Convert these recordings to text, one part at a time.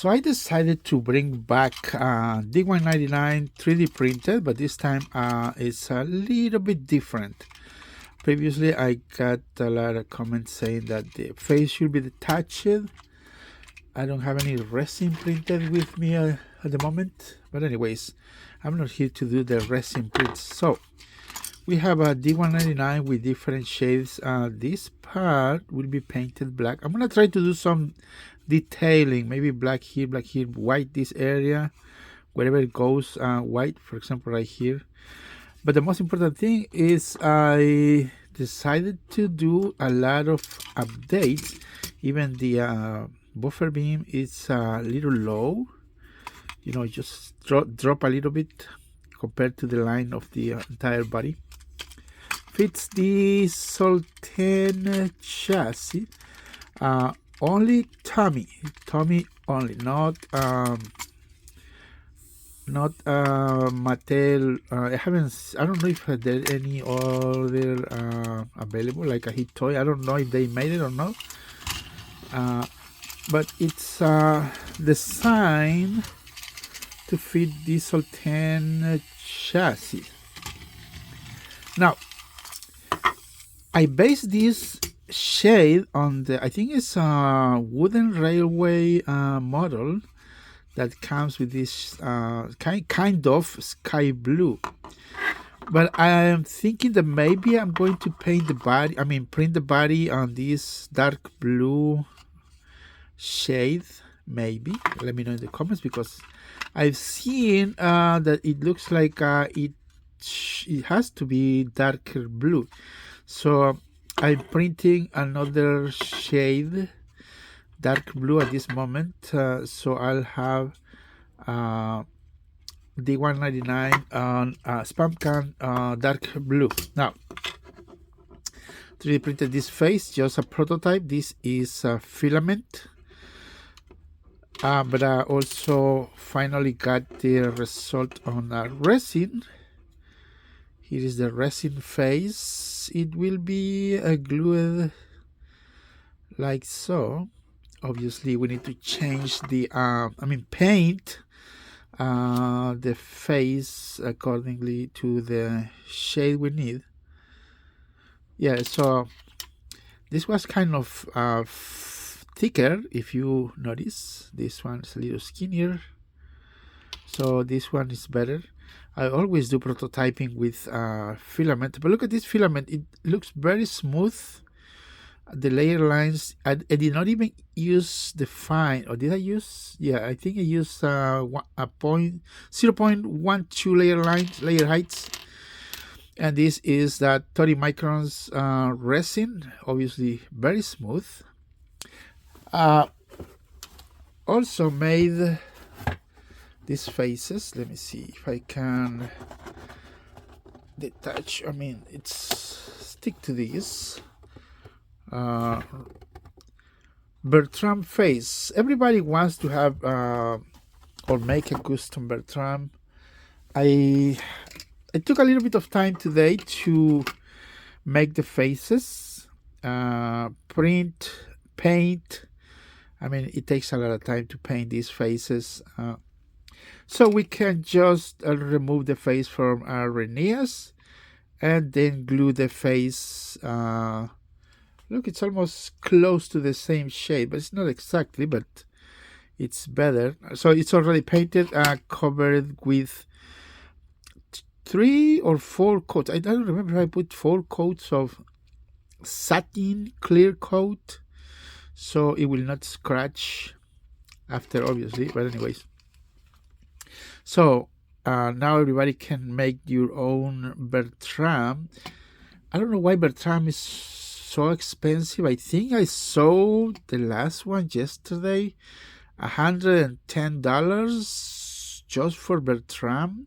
So I decided to bring back D199 3D printed, but this time it's a little bit different. Previously I got a lot of comments saying that the face should be detached. I don't have any resin printed with me at the moment, but anyways, I'm not here to do the resin prints. So we have a D199 with different shades. This part will be painted black. I'm gonna try to do some detailing, maybe black here, white this area, wherever it goes, white, for example, right here. But the most important thing is I decided to do a lot of updates. Even the buffer beam is a little low, you know, just drop a little bit compared to the line of the entire body. Fits the Sultan chassis. Only Tomy only, not Mattel. I don't know if there any other available, like a hit toy. I don't know if they made it or not. But it's designed to fit the Sultan chassis. Now, I based this shade on the, I think it's a wooden railway model that comes with this kind of sky blue. But I am thinking that maybe I'm going to paint the body, print the body on this dark blue shade, maybe. Let me know in the comments, because I've seen that it looks like it has to be darker blue. So I'm printing another shade, dark blue at this moment. So I'll have D199 on Spamcan dark blue. Now, 3D printed this face, just a prototype. This is a filament. But I also finally got the result on resin. Here is the resin face. It will be glued like so. Obviously, we need to change the, paint the face accordingly to the shade we need. Yeah, so this was kind of thicker, if you notice. This one's a little skinnier, so this one is better. I always do prototyping with filament, but look at this filament. It looks very smooth. The layer lines, I did not even use the fine, or did I use? Yeah, I think I used 0.12 layer heights. And this is that 30 microns resin, obviously very smooth. Also made these faces. Let me see if I can detach. It's stick to these. Bertram face. Everybody wants to have or make a custom Bertram. I took a little bit of time today to make the faces, print, paint. It takes a lot of time to paint these faces. So we can just remove the face from our Rheneas and then glue the face. Look, it's almost close to the same shade, but it's not exactly, but it's better. So it's already painted, covered with 3 or 4 coats. I don't remember if I put 4 coats of satin clear coat, so it will not scratch after, obviously. But anyways, so now everybody can make your own Bertram. I don't know why Bertram is so expensive. I think I saw the last one yesterday, $110 just for Bertram.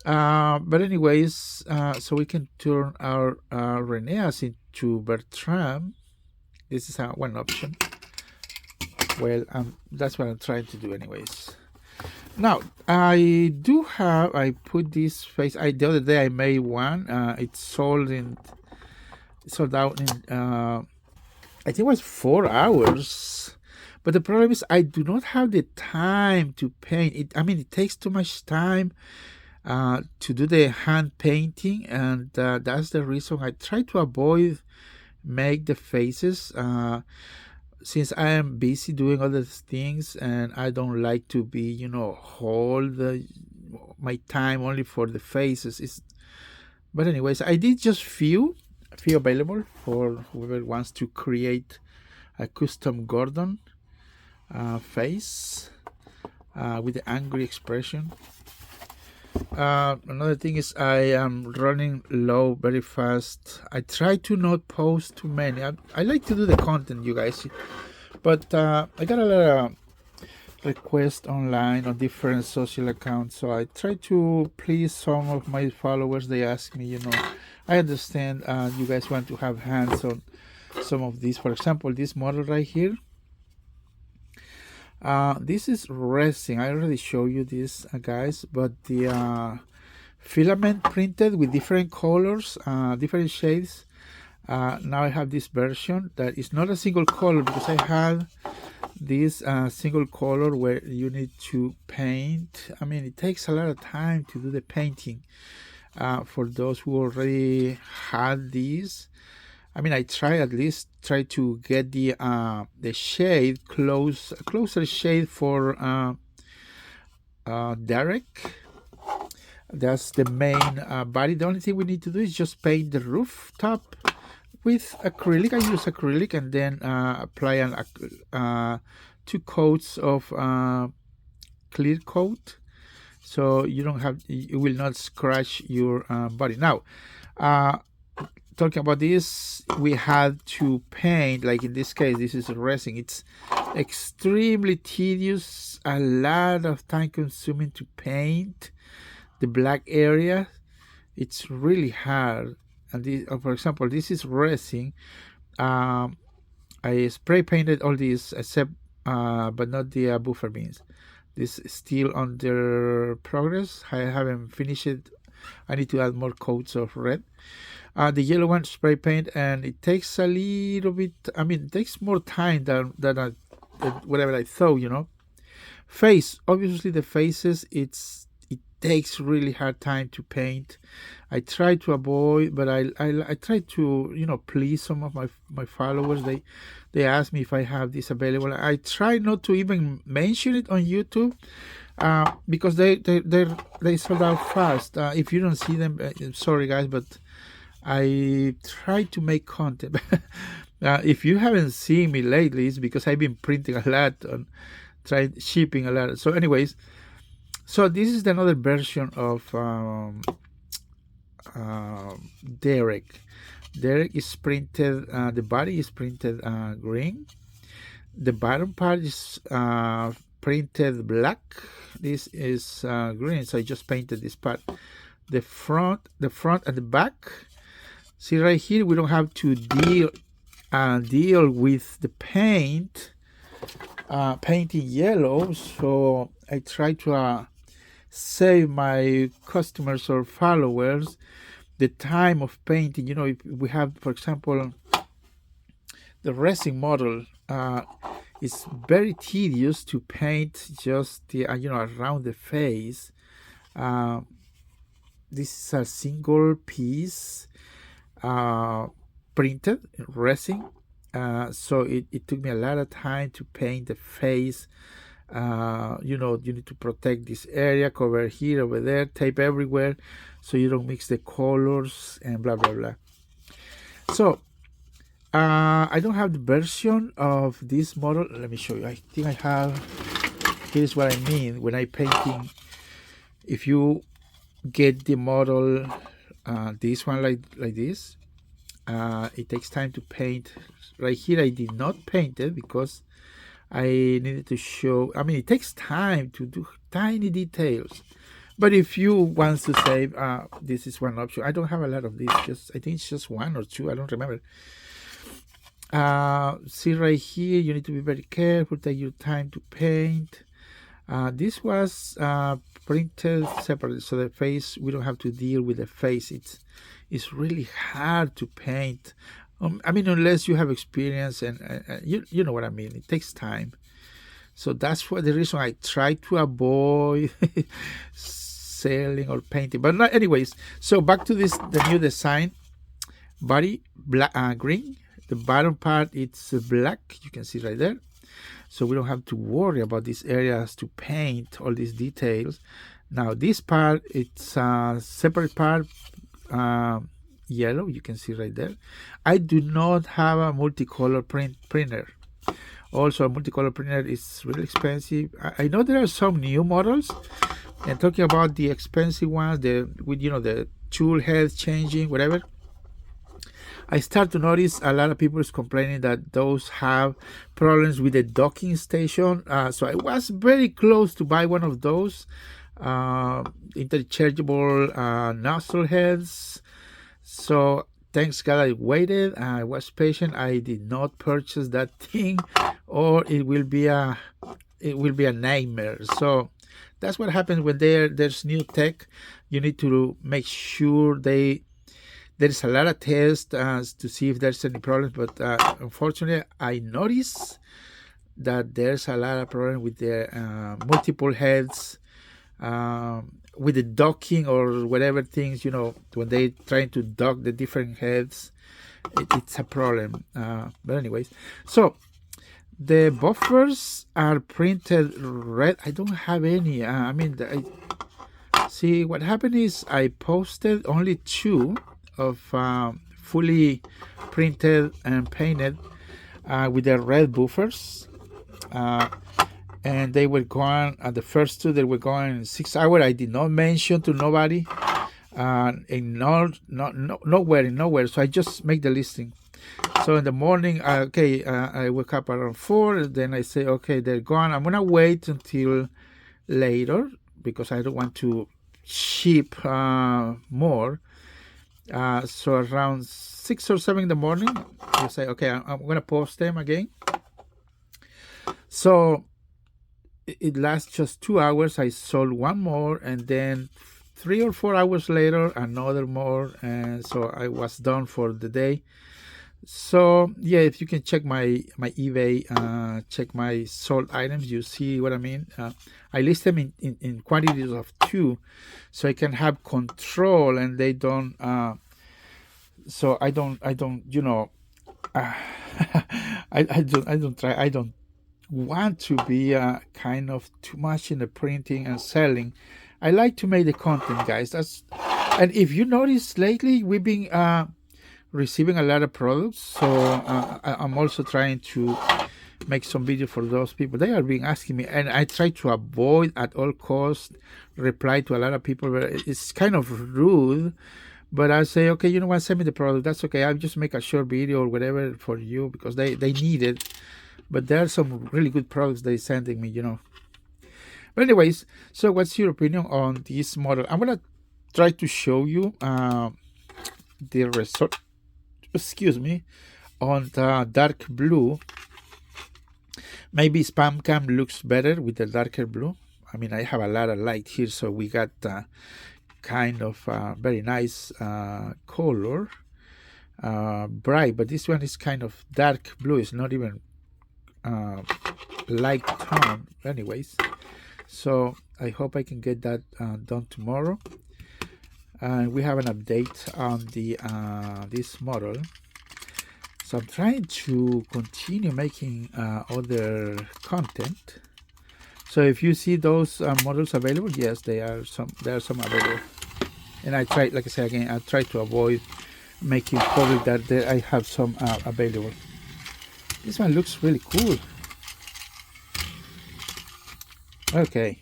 But anyways, so we can turn our Rheneas into Bertram. This is one option. Well, that's what I'm trying to do anyways. Now, I put this face. The other day I made one. It's sold out in, I think it was 4 hours. But the problem is I do not have the time to paint it. I mean, it takes too much time to do the hand painting, and that's the reason I try to avoid make the faces, since I am busy doing other things, and I don't like to be, hold my time only for the faces. But anyways, I did just few available for whoever wants to create a custom Gordon face with the angry expression. Another thing is I am running low very fast. I try to not post too many. I like to do the content, you guys, but I got a lot of requests online on different social accounts, so I try to please some of my followers. They ask me, I understand you guys want to have hands on some of these. For example, this model right here, this is resin. I already showed you this, guys, but the filament printed with different colors, different shades. Now I have this version that is not a single color, because I had this single color where you need to paint. I mean, it takes a lot of time to do the painting. For those who already had these, I mean, I at least try to get the shade closer shade for Derek. That's the main body. The only thing we need to do is just paint the rooftop with acrylic. I use acrylic and then apply 2 coats of clear coat, so you will not scratch your body. Now, talking about this, we had to paint, like in this case, this is resin. It's extremely tedious, a lot of time consuming to paint the black area. It's really hard. And this, for example, this is resin. I spray painted all these except but not the buffer beans. This is still under progress. I haven't finished it. I need to add more coats of red. The yellow one spray paint, and it takes a little bit. I mean, it takes more time than whatever I thought. Face, obviously the faces, it takes really hard time to paint. I try to avoid, but I try to please some of my followers. They ask me if I have this available. I try not to even mention it on YouTube, because they sold out fast. If you don't see them, sorry guys, but I try to make content. If you haven't seen me lately, it's because I've been printing a lot and shipping a lot. So anyways, so this is another version of Derek. Derek is printed, the body is printed green. The bottom part is printed black. This is green, so I just painted this part. The front and the back. See right here, we don't have to deal with the painting yellow. So I try to save my customers or followers the time of painting. If we have, for example, the resin model, it's very tedious to paint just the around the face. This is a single piece printed resin, so it took me a lot of time to paint the face. You need to protect this area, cover here, over there, tape everywhere, so you don't mix the colors and blah blah blah. So I don't have the version of this model. Let me show you. I think I have. Here's what I mean when I painting. If you get the model, this one like this, it takes time to paint. Right here I did not paint it because I needed to show. I mean, it takes time to do tiny details. But if you want to save, this is one option. I don't have a lot of these. I think it's just 1 or 2. I don't remember. See right here, you need to be very careful. Take your time to paint. This was printed separately, so the face, we don't have to deal with the face. It's really hard to paint I mean, unless you have experience, and you know what I mean. It takes time. So that's what the reason I try to avoid selling or painting. But not, anyways, so back to the new design. Body black, green. The bottom part it's black. You can see right there. So we don't have to worry about these areas to paint all these details. Now this part, it's a separate part, yellow. You can see right there. I do not have a multicolor printer. Also, a multicolor printer is really expensive. I know there are some new models, and talking about the expensive ones, with the tool heads changing, whatever. I start to notice a lot of people is complaining that those have problems with the docking station. So I was very close to buy one of those interchangeable nozzle heads. So thanks God I waited. I was patient. I did not purchase that thing, or it will be a nightmare. So that's what happens when there's new tech. You need to make sure there's a lot of tests to see if there's any problems, but unfortunately, I noticed that there's a lot of problem with the multiple heads, with the docking or whatever things, when they trying to dock the different heads, it's a problem. But anyways, so the buffers are printed red. I don't have any. See, what happened is I posted only 2 of fully printed and painted with the red buffers, and they were gone at the first 2. They were gone in 6 hours. I did not mention to nobody, nowhere. So I just make the listing. So in the morning, I wake up around 4. Then I say, okay, they're gone. I'm gonna wait until later because I don't want to ship more. So around 6 or 7 in the morning, you say, okay, I'm going to post them again. So it lasts just 2 hours. I sold 1 more, and then 3 or 4 hours later, another more. And so I was done for the day. So yeah, if you can check my eBay, check my sold items, you see what I mean. I list them in quantities of 2, so I can have control, and they don't. So I don't. I don't want to be kind of too much in the printing and selling. I like to make the content, guys. And if you notice lately, we've been receiving a lot of products, so I'm also trying to make some video for those people. They are being asking me, and I try to avoid at all costs reply to a lot of people, but it's kind of rude. But I say, okay, you know what, send me the product, that's okay, I'll just make a short video or whatever for you because they need it. But there are some really good products they're sending me, But anyways, so what's your opinion on this model? I'm gonna try to show you the result, on the dark blue. Maybe Spamcan looks better with the darker blue. I mean, I have a lot of light here, so we got kind of very nice color, bright, but this one is kind of dark blue. It's not even light tone. Anyways, so I hope I can get that done tomorrow. And we have an update on the this model. So I'm trying to continue making other content. So if you see those models available, yes, there are some available. And I try, like I say again, I try to avoid making public that I have some available. This one looks really cool. Okay.